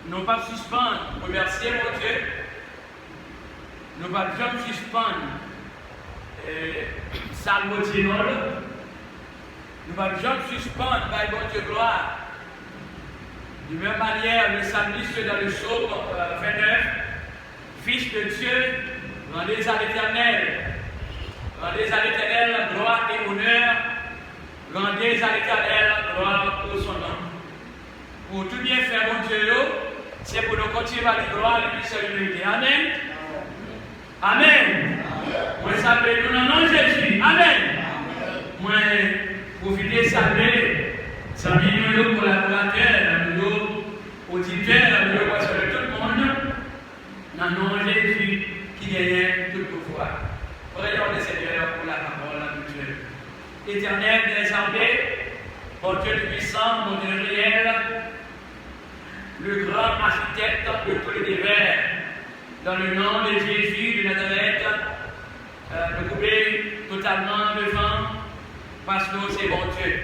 nous ne pas suspendre, remercier mon Dieu. Nous ne pas jamais suspendre Salmotinol. Nous ne pas jamais suspendre par bon Dieu gloire. De même manière, le psalmiste dans le psaume 29, Fils de Dieu, rendez à l'Éternel. Rendez à l'Éternel gloire et honneur. Rendez à l'Éternel gloire pour son nom. Pour tout bien faire, mon Dieu, c'est pour nous continuer à la gloire et la vérité. Amen. Amen. Moi, saluer nous dans le nom de Jésus. Amen. Moi, profiter de saluer, saluer nos collaborateurs, nos auditeurs, nos voisins de tout le monde, dans le nom de Jésus qui gagne tout pouvoir. Prions le Seigneur pour la parole de Dieu. Éternel des armées, mon Dieu puissant, mon Dieu réel, le grand architecte de tous les divers, dans le nom de Jésus de Nazareth, nous couper totalement devant, parce que c'est bon Dieu.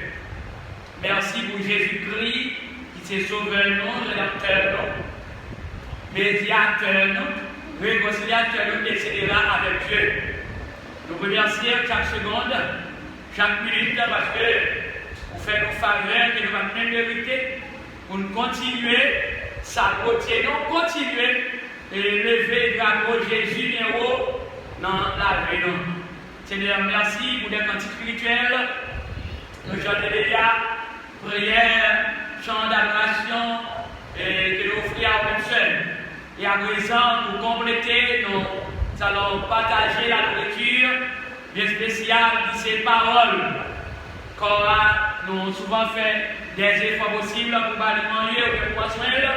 Merci pour Jésus-Christ qui s'est sauvé nous, rédempteur nous, médiateur nous, réconciliateur nous, etc. avec Dieu. Nous remercions chaque seconde, chaque minute, parce que vous faites nos faveurs et nous allons même mériter pour nous continuer, saboter, nous continuer et lever le drapeau de Jésus bien haut dans la vie. Seigneur, merci pour les cantiques spirituels. Nous chantons déjà prière, chant d'adoration et que nous offrons à nous seul. Et à présent, pour compléter, nous allons partager la nourriture bien spéciale qui c'est parole. Quand nous avons souvent fait des efforts possibles pour alimenter ou pour soigner.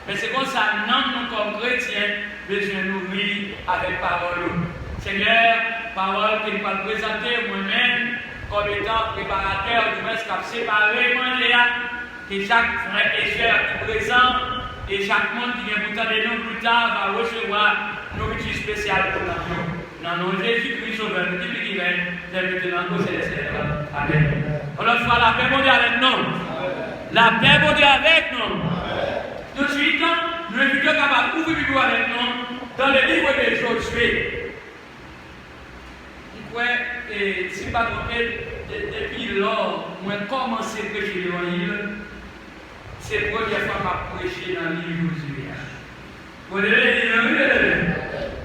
Mais c'est comme ça, nous, comme chrétiens, besoin de nourrir avec parole. Seigneur, parole que nous allons présenter moi-même comme étant préparateur du reste qui a séparé moi, que chaque frère et soeur qui est présent et chaque monde qui vient pour de nous plus tard va recevoir nourriture spéciale pour nous. Dans le nom de Jésus-Christ, sauveur, nous qui vient, maintenant, au céleste. Amen. Alors, soit la paix, mon Dieu, avec nous. La paix, mon Dieu, avec nous. Tout de suite, nous invitons à ouvrir le livre avec nous dans le livre de Josué. Et si pas trompé, depuis lors, moi commencé à prêcher l'évangile, c'est la première fois que je prêche dans le livre de Josué. Vous voyez,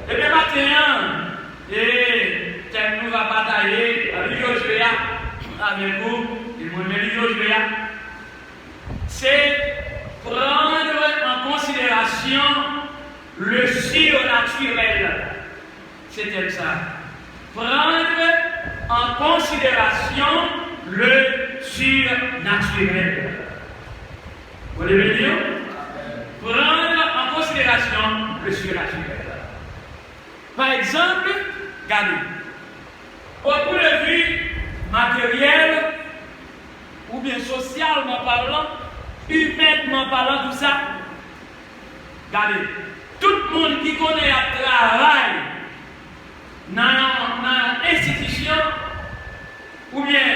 et bien maintenant, nous va batailler avec Josué avec vous, et moi-même Josué, c'est prendre en considération le surnaturel. C'était ça. Prendre en considération le surnaturel. Vous voulez dire? Prendre en considération le surnaturel. Par exemple, regardez, au point de vue matériel ou bien socialement parlant, humainement parlant, tout ça, regardez, tout le monde qui connaît un travail dans l'institution, ou bien,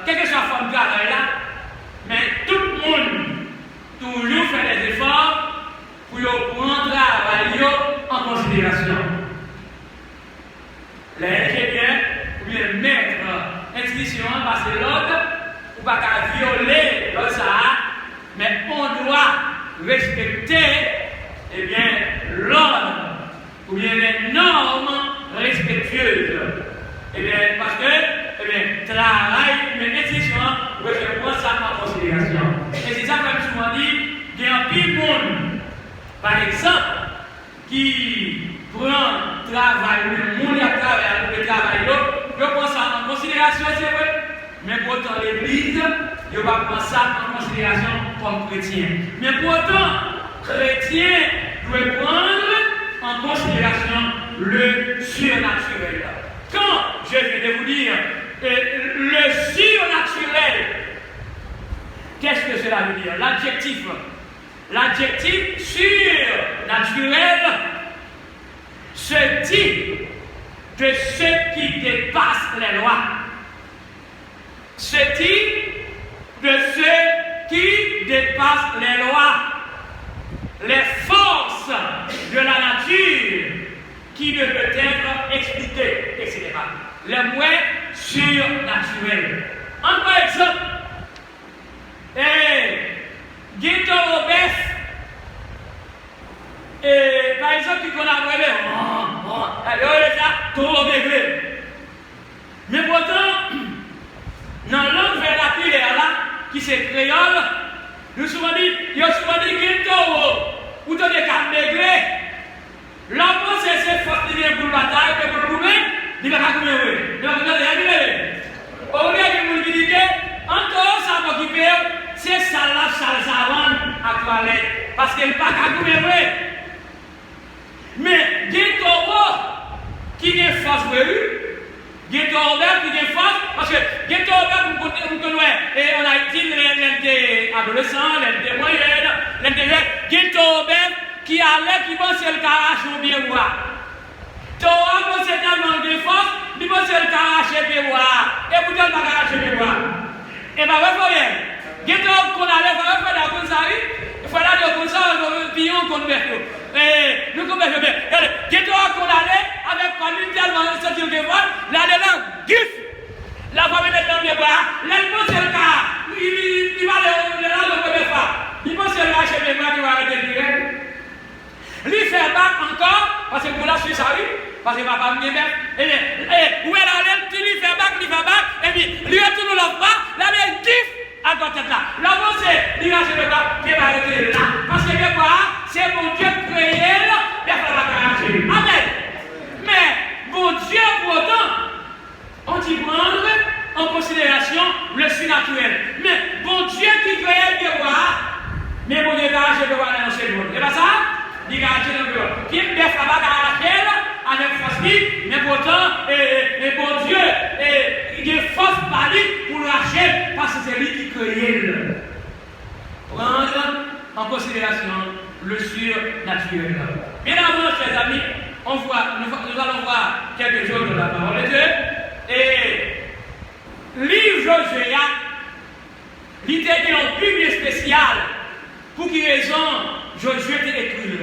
quelle que soit la forme de travail là, mais tout le monde toujours fait des efforts pour prendre le travail en considération. Les ingénieurs, ou bien maître institution, parce que l'autre, ou pas qu'à violer l'autre ça, mais on doit respecter eh bien, l'ordre ou bien les normes respectueuses. Eh bien, parce que eh bien, travail, mais institution, je prends ça en considération. Et c'est ça que je souvent dit, il y a un pile monde, par exemple, qui prend travail, le monde qui travaille, le travail, je prends ça en considération, c'est vrai. Mais pourtant, l'Église, je ne vais pas prendre ça en considération comme chrétien. Mais pourtant, chrétien doit prendre en considération le surnaturel. Quand je viens de vous dire le surnaturel, qu'est-ce que cela veut dire? L'adjectif surnaturel se dit de ce qui dépasse les lois. Se dit de ce qui dépasse les lois. les forces de la nature qui ne peut être expliquées, etc. Les moyens surnaturels. Par exemple, Guito Robert, par exemple, qui qu'on a brûlé, trop degré. Mais pourtant, dans la langue vernaculaire là, qui c'est créole, nous souvent dit, il y a souvent dit Guito ou dans des 4 degrés. L'homme, c'est force qui vient pour la bataille, mais pour le gouvernement, il va pas courir. Il va pas courir. Au lieu de vous dire que, encore ça va occuper, c'est ça là, ça savane à toilette. Parce qu'il n'y a pas qu'à courir. Mais, Guito qui est force pour lui, Guito Robert qui est force, parce que Guito Robert, vous connaissez, et on a été les adolescents, les moyennes, les Guito Robert, qui allait, qui pensait le caractère ou bien voir. Torah pensait tellement de force, il pensait le caractère bien voir. Et vous dites le caractère bien voir. Et bien, vous voyez, Guito qu'on allait faire la consari, il fallait aller comme ça, puis on converse. Et nous conversons bien. Guito qu'on allait, avec comme une tellement de sortir de voir, là-dedans, gif. La femme est dans les bras, là, il pensait le cas, il va aller là le premier fois. Il pensait le caractère bien voir qui va arrêter de dire. Lui fait bac encore, parce que pour la Suisse arrive, parce que papa me dit, et où elle allait, tu lui fais bac, et puis lui retourne l'autre bras, là, il kiffe à côté de là. Là, c'est, il va se le bras, il va arrêter là. Parce que c'est mon Dieu créé, il va faire la caractère. Amen. Mais, mon Dieu, pour autant, on dit prendre en considération le surnaturel. Mais, mon Dieu qui crée le voir, mais mon Dieu, je vais voir dans ce monde. C'est pas ça? Il y a un peu. Qui est bien frappé à laquelle, avec force, mais pourtant, et bon Dieu, il y a force par lui pour lâcher, parce que c'est lui qui crée. Prendre en considération le surnaturel. Bien avant, chers amis, nous allons voir quelque chose de la parole de Dieu. Et livre Josué, l'idée d'un public spécial, pour qui raison Josué était écrit.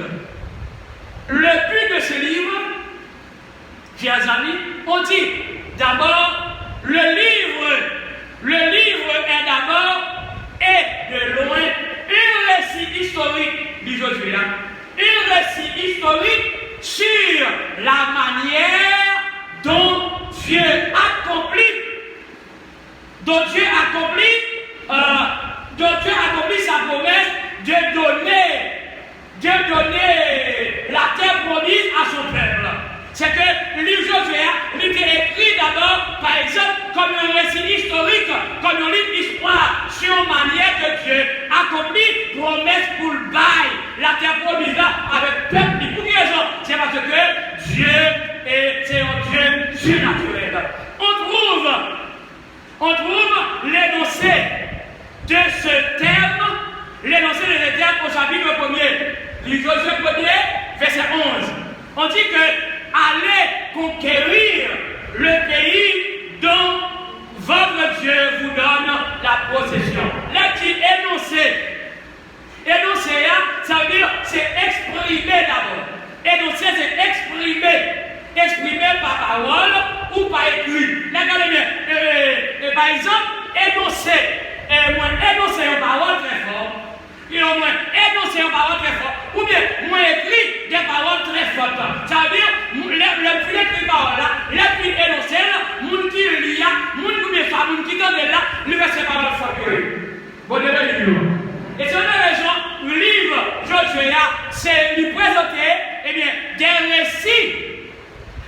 Le but de ce livre, chers amis, on dit d'abord, le livre est d'abord et de loin un récit historique du Josué, un récit historique sur la manière dont Dieu accomplit sa promesse de donner la terre promise à son peuple. C'est que le livre Josué était écrit d'abord, par exemple, comme un récit historique, comme un livre d'histoire sur la manière que Dieu accomplit promesse pour le bail, la terre promise avec peuple. Pour quelle raison? C'est parce que Dieu c'est un Dieu surnaturel. On trouve l'énoncé de ce terme, l'énoncé de ce terme au chapitre 1er, livre Josué 1er, verset 11. On dit que allez conquérir le pays dont votre Dieu vous donne la possession. Là qui énoncé. Énoncé, ça veut dire c'est exprimé d'abord. Énoncé, c'est exprimé. Exprimé par parole ou par écrit. Regardez bien. Par exemple, énoncé. Énoncé en parole très fort. Et au moins énoncer en parole très fort. Ou bien, moi écrit des paroles très fortes. Ça veut dire, le plus écrit parole là, le plus énoncé là, moun qui lit là, moun qui tente là, lui va se parole forte. Bon, Dieu le livre. Et c'est une raison, le livre Josué, c'est lui présenter, eh bien, des récits.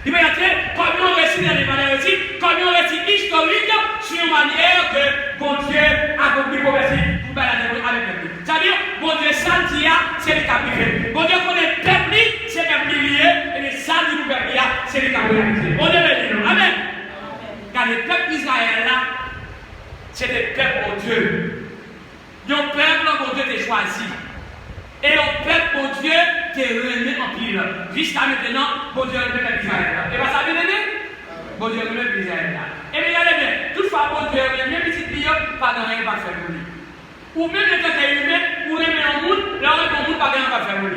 Il va y entrer comme un récit dans les récits, comme un récit historique sur une manière que bon Dieu a accompli pour balader avec le peuple. C'est-à-dire, bon Dieu, ça dit, c'est le capitaine. Bon Dieu, connaît le peuple, c'est le peuple lié, et les ça dit, le peuple, c'est le capitaine. Bon Dieu, le Amen. Car le peuple d'Israël, là, c'est le peuple pour Dieu. Le peuple, bon Dieu, t'a choisi. Et le peuple, bon Dieu, t'es remis en pile. Jusqu'à maintenant, bon Dieu, le peuple d'Israël. Et pas ça, bien aimé? Bon Dieu, le peuple d'Israël. Et bien, regardez bien, toutefois, bon Dieu, même petit pillon, pas de rien, pas faire pour lui. Ou même le temps qu'il est humain, ou même un monde, là, on ne peut pas faire pour lui.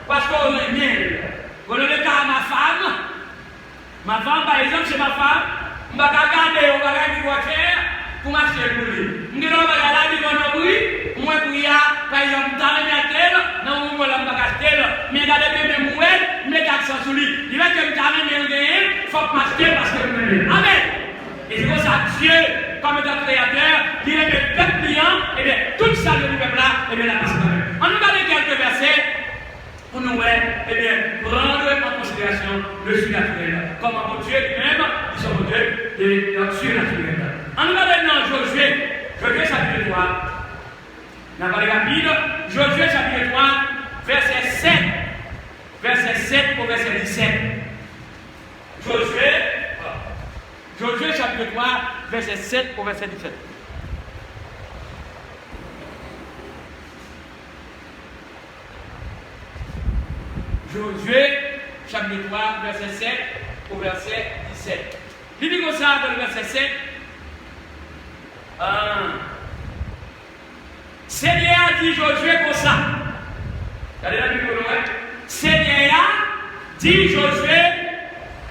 parce qu'on est miel. Quand le cas à ma femme, par exemple, c'est ma femme, je vais regarder au bagage du voiture pour marcher pour lui. Je vais regarder mon bruit, moi, par exemple, dans le matin, dans le moment où je vais acheter, mais regardez mes mouettes, mes accents sur lui. Il va que je il faut que m'acheter parce que je me Amen. Et c'est comme ça, Dieu, comme étant créateur, il est le peuple client, et bien, tout ça, le peuple-là, et bien, la passe quand même. On nous regarde quelques versets pour nous, eh bien, prendre en considération le surnaturel. Comme mon Dieu lui-même, ils sont mon Dieu et surnaturel. On nous regarde maintenant Josué chapitre 3. On va aller rapide. Josué chapitre 3, verset 7. Verset 7 au verset 17. Josué chapitre 3, verset 7 au verset 17. Josué chapitre 3, verset 7 au verset 17. Il dit comme ça dans le verset 7. Seigneur dit Josué comme ça. Regardez la Bible, Seigneur dit Josué.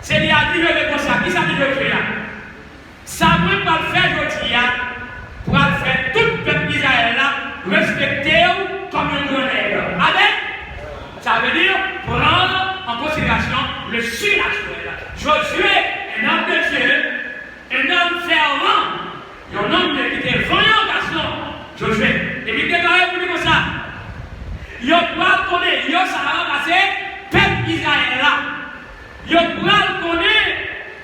Seigneur dit Josué comme ça. Qui ça dit Josué? Ça ne va pas faire Josué pour faire tout le peuple d'Israël respecter comme un grand nègre. Amen. Ça veut dire prendre en considération le surnaturel. Josué, un homme de Dieu, un homme fervent, un homme qui était voyant garçon. Josué. Et puis, déclaré pour lui comme ça. Il doit connaître, il ça va passer, peuple Israël là. Il doit connaître,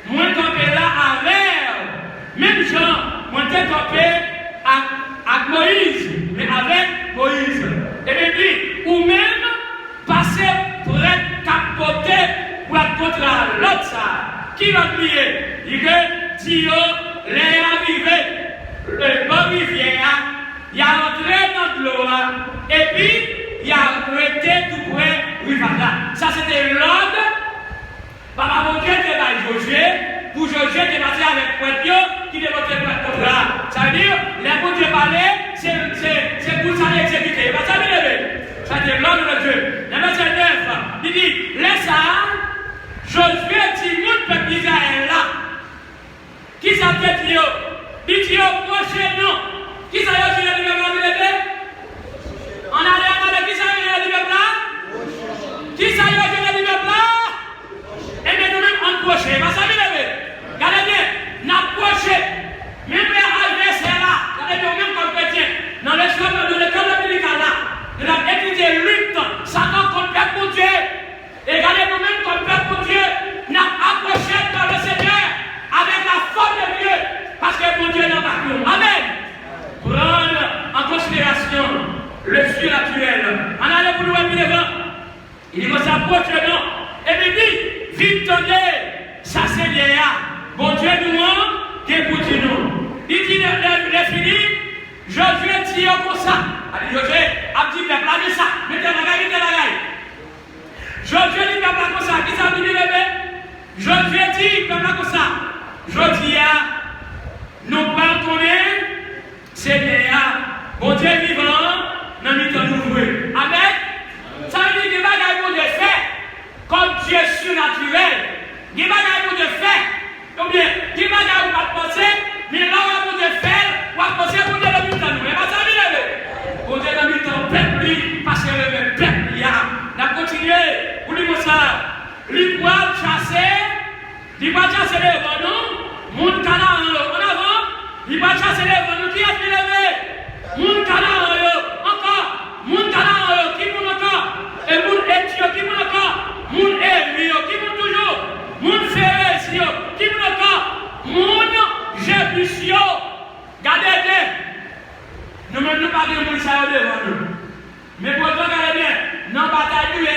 moi campé là avec, même gens, moi campé avec Moïse, mais avec Moïse. Et bien, dit, ou même, passer pour être capoté pour être contre l'autre ça. Qui va plier? Il dit Dieu les arrivé, le bon rivière, il a entré dans l'eau, et puis il a arrêté tout près de Rivada. Ça c'était l'ordre. Papa mon Dieu était là, Josué, pour Josué était passé avec Pointio qui était monté contre là. Ça veut dire, les bon Dieu parlait, c'est pour ça l'exécuter. Ça veut dire, c'est l'ordre de Dieu. Le verset 9, il dit, laisse ça, Josué dit, mon peuple d'Israël là, qui s'appelle Dieu? Il dit, prochainement, qui s'appelle Dieu de bébé? On a qui s'appelle Dieu de bébé là? Qui s'appelle Dieu de bébé là? Et bien nous-mêmes, on prochain, ça veut dire, regardez bien, on prochain, même les adversaires là, regardez bien, même comme chrétien, dans l'école dominical là, de la étudier lutte, Satan contre peuple pour Dieu. Et regardez nous-mêmes comme peuple pour Dieu, nous approché par le Seigneur avec la force de Dieu, parce que mon Dieu est dans ta cour. Amen. Prendre en considération le surnaturel. En allant pour nous un peu devant, il dit qu'on s'approche de nous. Et il dit, vite tenez, ça c'est Léa. Bon Dieu nous qui est pour nous. Il dit, les fini, Josué dit comme ça. Allez, Josué, a dit, mais ça, mettez la gaille. Josué dit, peuple comme ça. Qui ça dit, bébé? Josué dit, peuple comme ça. Je dis, nous pardonnons, Seigneur, bon Dieu vivant, nous nous jouer. Amen. Ça veut dire que les bagages pour Dieu fait, comme Dieu surnaturel. Les bagages pour Dieu fait, ou bien, les bagages pour pas penser, mais là où pour Dieu faire, ou à penser pour Dieu le temps. Mais pas ça, bébé. Pour Dieu le temps, peuple, parce que le même peuple, il y a. On a continué, vous dites ça. L'Ipoire chasser, l'Ipoire chasser les venons, mon canard en avant, l'Ipoire chasser les venons, qui a fait lever? Mon canard encore, mon canard qui monte encore, et mon étio qui monte encore, mon émio qui monte toujours, mon ferrésio qui monte encore, mon jébusio. Regardez, nous-mêmes nous parlons de ça devant nous. Mais pourtant, regardez bien, dans la bataille du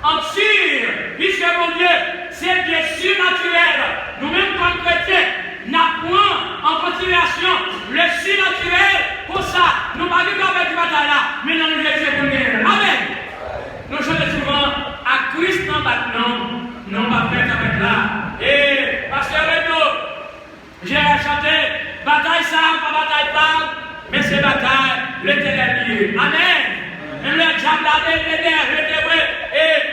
en tire, puisque mon Dieu, c'est Dieu surnaturel. Nous-mêmes, comme chrétiens, nous prenons en considération le surnaturel pour ça. Nous ne parlons pas avec du bataille là, mais nous nous laissons pour nous. Amen. Nous chantons souvent à Christ non maintenant, non pas fait avec là. Et pasteur Renaud, j'ai chanté bataille ça, pas bataille pas, mais c'est bataille l'éternel lié. Amen. Même le diable a des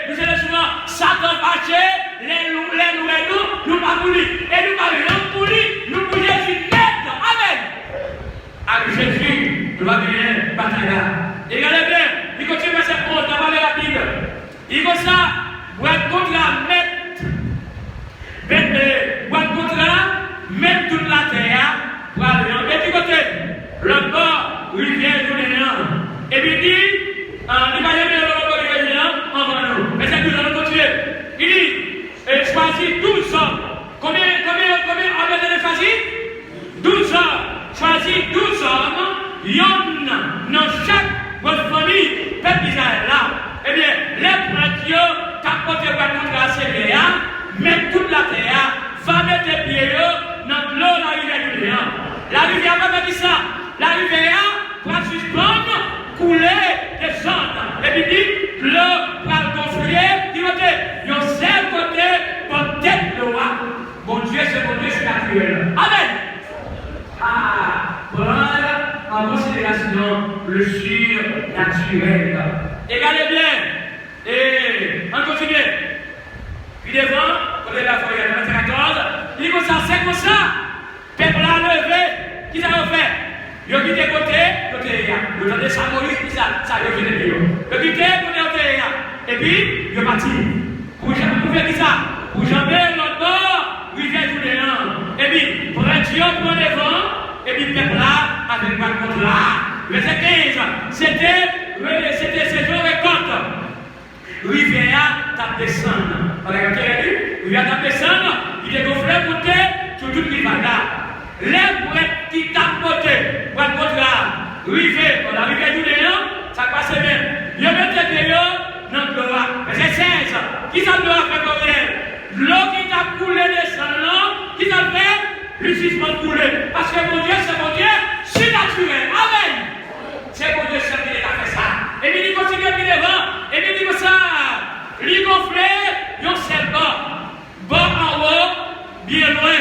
nous sommes souvent Satan fâché, nous pas pour lui. Et nous pas pour lui, nous pour Jésus net. Amen. Avec Jésus, nous allons gagner bataille. Et regardez bien, il continue à se prendre, on va aller rapide. Il dit ça, pour être contre la mettre toute la terre pour aller en petit côté. Le bord où il vient de l'élan. Et puis il dit, il va y aller dans le bord de l'élan, on va nous. Mais c'est nous allons continuer. Il dit, choisis 12 hommes. Combien on a choisi 12 hommes. Choisis 12 hommes. Il y en a dans chaque votre famille, peuple d'Israël là. Eh bien, les prêtres, capoter contre la CBA, mettre toute la terre, va mettre les pieds dans l'eau, la rivière du néant. La rivière va faire ça. La rivière va suspendre, couler, descendre. Et puis dit, l'eau va gonfler, du côté. Il y a un seul côté pour tête l'eau. Mon Dieu, c'est mon Dieu surnaturel. Amen. Prendre en considération le surnaturel. Regardez bien. Et on continue. Puis devant, on est là, il y a 14. Il dit comme ça, c'est comme ça. Peuple a levé. Qui ça a fait? Il a quitté côté, côté là. Il a dit ça, Maurice, qui ça a quitté côté. Il a quitté côté là. Et puis, il a parti. Pour faire qui ça? Pour jamber l'autre bord, il vient tout les ans. Et puis, pour être Dieu, pour le vent, et puis, peuple là, avec ma contre là. Verset 15, c'était ces jours récolte. Rivière tape descendre. Regardez, rivière tape descendre, il est gonflé monter sur toute l'hiver là. Les prêtres qui tapent côté, pour être contre là, rivière, on arrive à tout les ans, ça passe bien. Il y a même des pays dans le gloire. Verset 16, qui ça doit faire combien? L'eau qui t'a coulé descendant, qui t'a fait? Le suspend coulé. Parce que mon Dieu, c'est mon Dieu surnaturel. Amen. C'est mon Dieu seul qui a fait ça. Et puis il continue puis devant. Et puis il dit comme ça. Il gonflé, il y a un seul bord. Bord en haut, bien loin.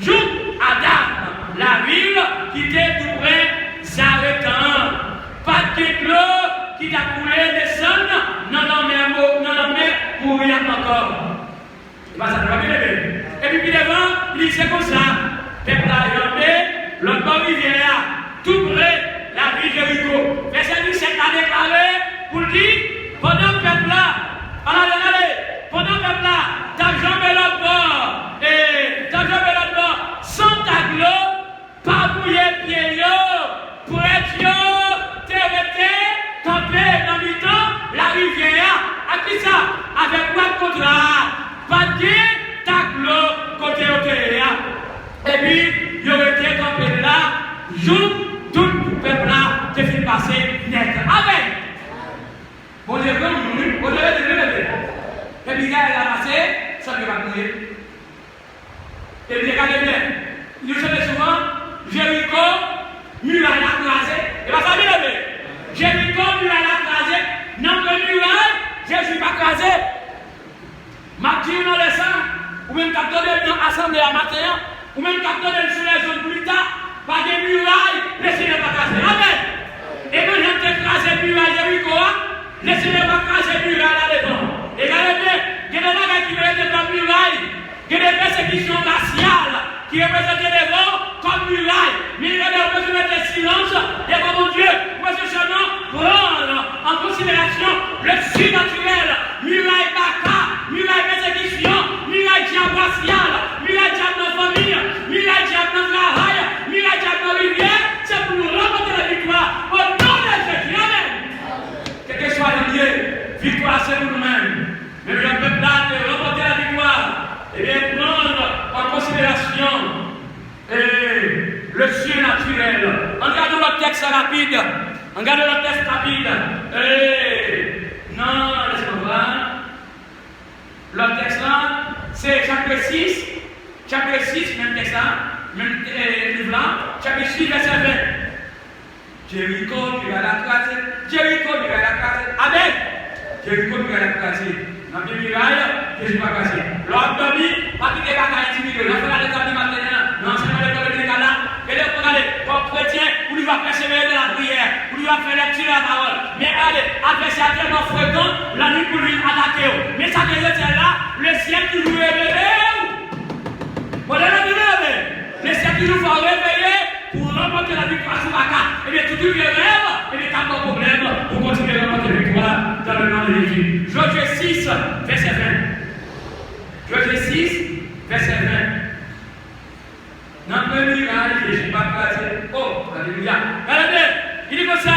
Joue Adam, la ville qui était tout près s'arrêtant. Pas de l'eau qui t'a coulé descendre. Non, pour rien encore. Et bien ça ne va pas bien lever. Et puis devant, il dit c'est comme ça. Peuple a yambé, le bord rivière, tout près. La ville de Jéricho. Verset 17 a déclaré pour dire, pendant le peuple là, pendant le peuple là, t'as jamais l'autre bord, et t'as jamais l'autre bord, sans ta gloire, pas bouiller pied pour être t'arrêter, camper dans le temps, la rivière, à qui ça? Avec quoi de contrat? Pas de ta gloire côté au et puis, il aurait été campé là, jour. Tout le peuple là, te fait passer net. Amen. Bon Dieu, bon Dieu, et puis il a ramassé, ça ne va pas couler. Et puis regardez bien, nous sommes souvent, Jéricho, muraille à craser. Et bien ça vient lever. Jéricho, muraille à craser. Non, que muraille, je ne suis pas crasé. Ma Dieu, dans le sang, ou même quand on est dans l'assemblée à matin, ou même quand on est sur les zones plus tard. Pas de murailles, laissez-les pas casser. Amen. Et quand j'ai écrasé les murailles de Jéricho, laissez-les pas casser les murailles là devant. Et regardez bien, il y a des gens qui veulent être comme murailles, il y a des persécutions raciales qui représentent devant comme murailles. Mais il y a des besoin de silence. Et mon Dieu, moi je seulement prendre en considération le surnaturel, muraille baka, muraille persécution, muraille diable raciale, muraille diable de famille, muraille diable de travail. C'est pour nous remporter la victoire au nom de Jésus. Amen. Quel que soit le lieu, victoire c'est pour nous-mêmes. Mais le peuple là de remporter la victoire, et bien prendre en considération le surnaturel. Regardons le texte rapide. Regardons le texte rapide. Non, laissez-moi voir. Le texte là, c'est chapitre 6. Chapitre 6, même texte là. Même livre là, chapitre 6, verset 20. Jéricho, tu vas la craser. Jéricho, tu vas la craser. Amen. Jéricho, tu vas la craser. Dans les murailles, Jésus va craser. L'autre dormi, pas quitter pas qu'à intimider. On va faire l'établi maintenant. Non, c'est pas l'école de l'école là. Et là, pour aller, comme chrétien, où il va persévérer dans la prière, où il va faire lecture de la parole. Mais allez, adversaire tellement fréquent, la nuit pour lui attaquer. Mais ça que je dis là, le ciel toujours réveillé. Voilà la nouvelle. Le ciel toujours faut réveiller pour remporter la victoire sur la carte. Et bien tout le rêve, et bien t'as pas de problème pour continuer à remporter la victoire dans le nom de Jésus. Josué 6, verset 20. Josué 6, verset 20. Dans le miracle, je ne suis pas placé. Oh, alléluia. Regardez, il dit comme ça.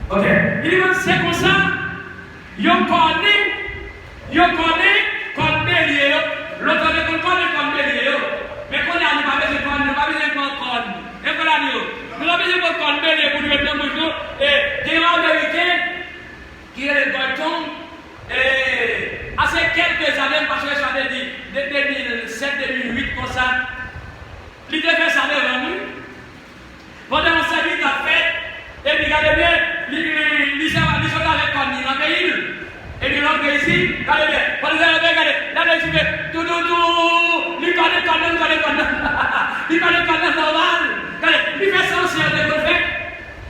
Ok, il dit comme c'est comme ça. Yo connaît comme bélier. L'autre ne connaît comme bélier. Mais qu'on a pas besoin de connaître, pas besoin de connaître. Et voilà, nous avons besoin de connaître bélier pour nous mettre dans le jour. Et des Américains qui est le bâton. Et à ces quelques années, parce que ça veut dire de 2007-2008 comme ça, il devait faire ça devant nous. Pendant que ça lui a fait, et puis regardez bien, il sont avec comme il dans le pays. Et puis l'autre ici, regardez bien, quand vous allez regarder, là il fait tout, il connaît normal. Regardez, il fait ça aussi avec le fait.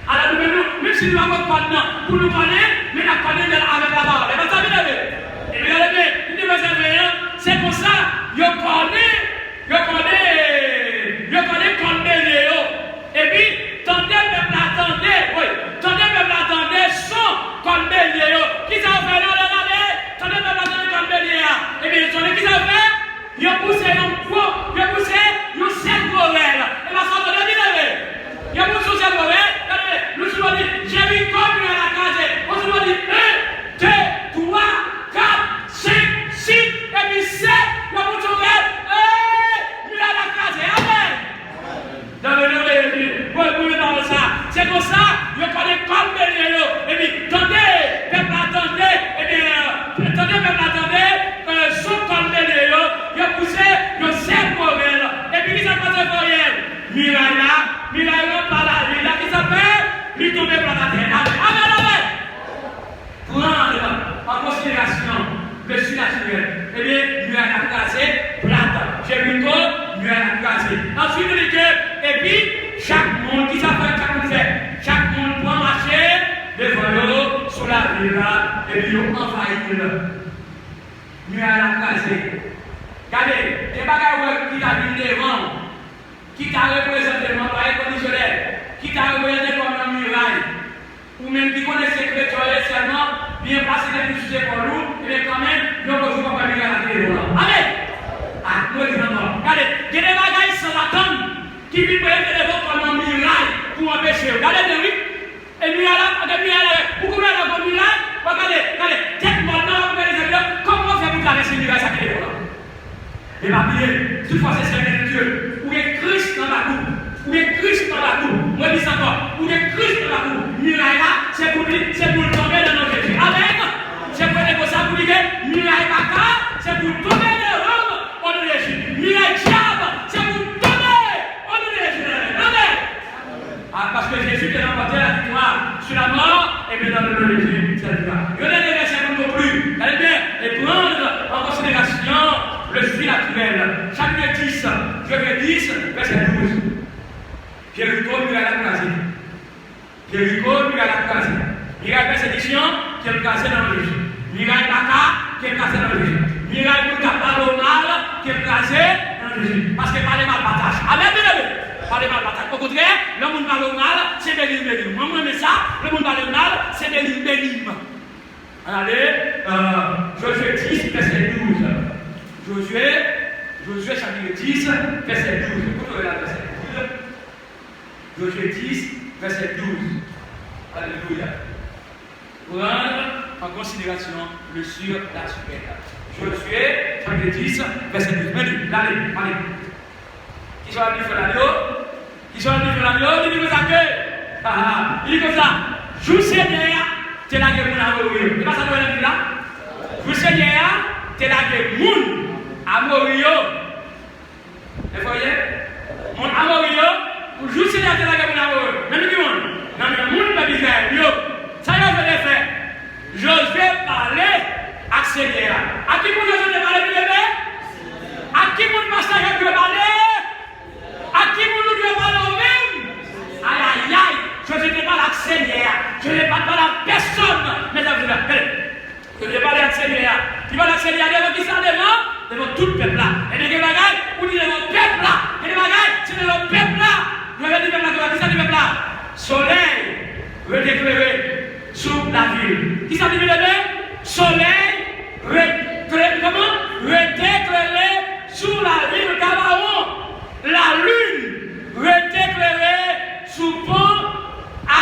Alors même si nous avons pas de nom, pour nous connaître, mais nous connaissons avec la parole. Et vous savez, et puis regardez bien, il dit, c'est pour ça, je connais comme Béléo. Et puis, tendez peuple attendez, son comme Béléo. Qui ça fait là, regardez, tendez peuple attendez comme Béléo. Et puis, qui ça fait? Ils ont poussé un gros, ils ont poussé un cerveau vert. Et parce qu'on a dit, ils ont poussé un cerveau vert. Nous sommes dit, j'ai vu comme à la case. On se dit 1, 2, 3, 4, 5, 6, et puis 7. Nous avons tout fait. Nous à la case. Amen. Dans le nom de Jésus, vous dans ça. C'est comme ça, je connais comme Béléo. Et puis, attendez, peuple attendez. Et puis, attendez, peuple attendez. Son comme Béléo, il a poussé, il a cerveau vert. Et puis, il s'est passé pour hier. Miraille par là, il a qui s'appelle. Lui tomber par la terre. Amen. Prendre en considération le surnaturel. Eh bien, lui a la casé, plate. Jéricho, lui a la casé. Ensuite, il dit que, et puis, chaque monde qui s'appelle, chaque monde doit marcher devant l'eau, sur la ville là, et puis il envahit là. Lui a la casé. Regardez, les bagages qui t'a vu devant, qui t'a représenté dans l'appareil conditionnel, qui t'a représenté comme un muraille, ou même qui connaît ses chrétiens seulement, bien placé dans le sujet pour nous, et bien quand même, nous ne pouvons pas venir à la télé. Amen! Ah, nous disons non. Regardez, il y a des bagages sans attendre, qui vivent comme un muraille pour empêcher. Regardez, oui, et nous allons, vous comprenez la bonne muraille? Regardez, tête maintenant, comment faire pour traverser le muraille à la télé? Et ma prière, toutefois c'est Seigneur Dieu, où est Christ dans la cour, où est Christ dans la cour, moi je dis encore, où est Christ dans la cour, muraille là, c'est pour tomber dans notre Jésus. Amen. C'est pour dire ça, pour dire muraille baka, c'est pour tomber dans Rome, au nom de Jésus. Muraille diable, c'est pour tomber, au nom de Jésus. Amen. Ah, parce que Jésus a remporté la victoire sur la mort, et bien dans le nom de Jésus, c'est la victoire. Je n'ai pas versets non plus. Allez bien, et prendre en considération le surnaturel. Chapitre 10, verset 10, verset 12. Jéricho lui a la crasé. Jéricho lui a la crasé. Miraille persédiction qui est crasé dans le Jésus. Miraille baka qui est crasé dans le Jésus. Miraille pour parler au mal qui est crasé dans le Jésus. Parce que parler mal partage. Amen, bien. Parler mal partage. Au contraire, le monde parle au mal, c'est bénim. Moi, je mets ça, le monde parle au mal, c'est bénim. Allez, Josué 10, verset 12. Josué chapitre 10, verset 12. Vous trouvez la verset 12. Josué 10, verset 12. Alléluia. Prendre en considération le surnaturel. Josué chapitre 10, verset 12. Allez. Qui sont venus faire l'agneau? Il dit comme ça que. Il dit comme ça. Jour Seigneur, tu es là que vous avez. C'est pas ça que vous avez là? Jour Seigneur, tu es là que vous Amorio, vous voyez? Mon Amorio, pour juste la tête à la Amorio. Même qui monde, non mais le monde pas bizarre. Yo, ça y est, je l'ai fait. Je vais parler à Seigneur. À qui vous je vais parler, bébé? À qui vous pasteur je vais parler? À qui vous nous devez parler au même? Aïe aïe aïe, je ne vais pas parler à Seigneur. Je ne vais pas parler à personne, mais le peuple là. Et des bagages, vous dites le peuple là. Et des bagages, c'est le peuple là. Vous avez dit le peuple là, qui ça dit le peuple là? Soleil, redéclarer sur la ville. Qui ça dit le peuple? Soleil, comment? Redéclarer sur la ville Gabaon. La lune, redéclarer sous pont à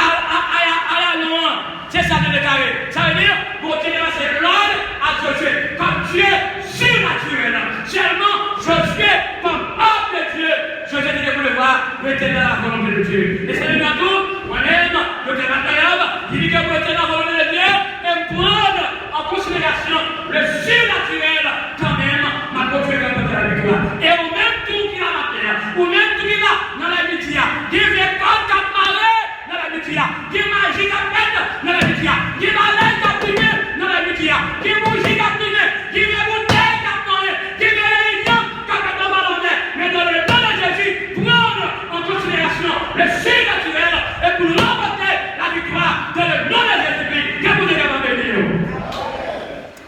la loin. C'est ça de déclarer. Ça veut dire, pour tenir c'est l'ordre à Josué. Comme Dieu surnaturel. Seulement, Josué, comme homme de Dieu, Josué dit pour le voir, mettez dans la volonté de Dieu. Et c'est le tout, moi-même, le débatteur, il dit que vous mettez dans la volonté de Dieu et prendre en considération le surnaturel quand même, ma confiance dans la victoire. Et au même tour qu'il a la terre, au même tour qu'il a dans la victoire, qui vient comme cap marée dans la victoire, qui magie cap peine dans la victoire, qui malade cap primé dans la victoire, qui bougie cap primé, qui vient bouteille cap marée, qui vient réunion cap dans le ballon. Mais dans le nom de Jésus, prendre en considération le surnaturel et pour remporter la victoire dans le nom de Jésus-Christ. Que vous devez bénir.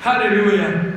Alléluia.